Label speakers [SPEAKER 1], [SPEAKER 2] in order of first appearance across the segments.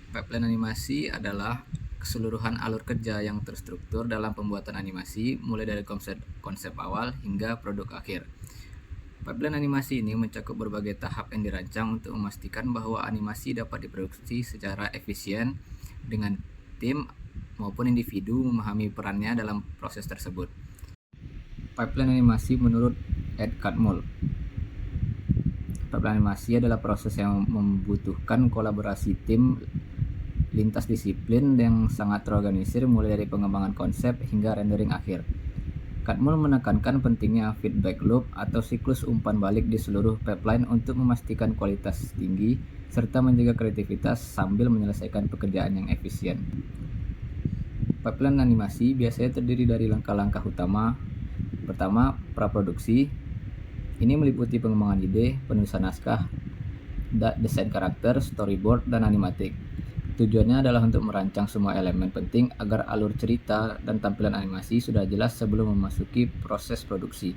[SPEAKER 1] Pipeline animasi adalah keseluruhan alur kerja yang terstruktur dalam pembuatan animasi, mulai dari konsep awal hingga produk akhir. Pipeline animasi ini mencakup berbagai tahap yang dirancang untuk memastikan bahwa animasi dapat diproduksi secara efisien dengan tim maupun individu memahami perannya dalam proses tersebut. Pipeline animasi menurut Ed Catmull. Pipeline animasi adalah proses yang membutuhkan kolaborasi tim lintas disiplin yang sangat terorganisir, mulai dari pengembangan konsep hingga rendering akhir. Catmull menekankan pentingnya feedback loop atau siklus umpan balik di seluruh pipeline untuk memastikan kualitas tinggi serta menjaga kreativitas sambil menyelesaikan pekerjaan yang efisien. Pipeline animasi biasanya terdiri dari langkah-langkah utama. Pertama, praproduksi. Ini meliputi pengembangan ide, penulisan naskah, desain karakter, storyboard, dan animatik. Tujuannya adalah untuk merancang semua elemen penting agar alur cerita dan tampilan animasi sudah jelas sebelum memasuki proses produksi.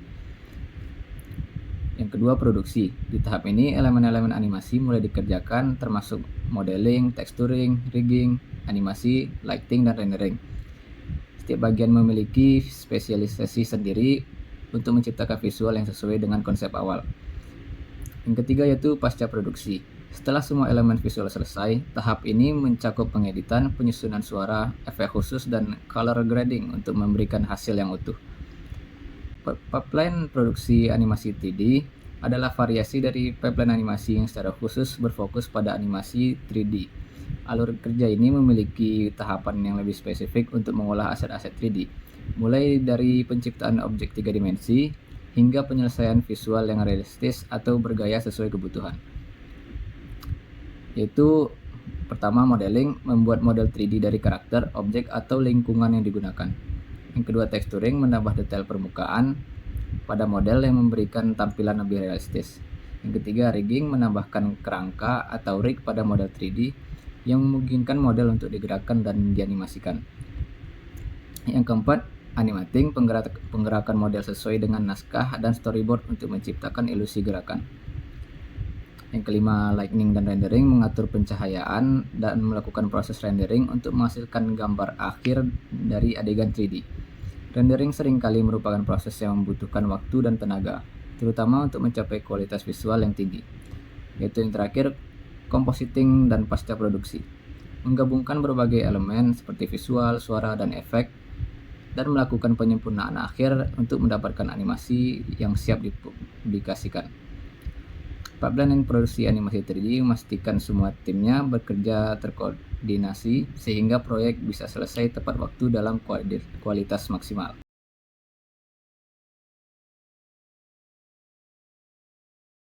[SPEAKER 1] Yang kedua, produksi. Di tahap ini, elemen-elemen animasi mulai dikerjakan termasuk modeling, texturing, rigging, animasi, lighting, dan rendering. Setiap bagian memiliki spesialisasi sendiri untuk menciptakan visual yang sesuai dengan konsep awal. Yang ketiga yaitu pasca produksi. Setelah semua elemen visual selesai, tahap ini mencakup pengeditan, penyusunan suara, efek khusus, dan color grading untuk memberikan hasil yang utuh. Pipeline produksi animasi 3D adalah variasi dari pipeline animasi yang secara khusus berfokus pada animasi 3D. Alur kerja ini memiliki tahapan yang lebih spesifik untuk mengolah aset-aset 3D, mulai dari penciptaan objek 3 dimensi hingga penyelesaian visual yang realistis atau bergaya sesuai kebutuhan. Yaitu pertama, modeling, membuat model 3D dari karakter, objek, atau lingkungan yang digunakan. Yang kedua, texturing, menambah detail permukaan pada model yang memberikan tampilan lebih realistis. Yang ketiga, rigging, menambahkan kerangka atau rig pada model 3D yang memungkinkan model untuk digerakkan dan dianimasikan. Yang keempat, animating, penggerakan model sesuai dengan naskah dan storyboard untuk menciptakan ilusi gerakan. Yang kelima, lighting dan rendering, mengatur pencahayaan dan melakukan proses rendering untuk menghasilkan gambar akhir dari adegan 3D. Rendering seringkali merupakan proses yang membutuhkan waktu dan tenaga, terutama untuk mencapai kualitas visual yang tinggi. Yaitu yang terakhir, compositing dan pasca produksi, menggabungkan berbagai elemen seperti visual, suara, dan efek, dan melakukan penyempurnaan akhir untuk mendapatkan animasi yang siap dipublikasikan. Pipeline produksi animasi 3D memastikan semua timnya bekerja terkoordinasi sehingga proyek bisa selesai tepat waktu dalam kualitas maksimal.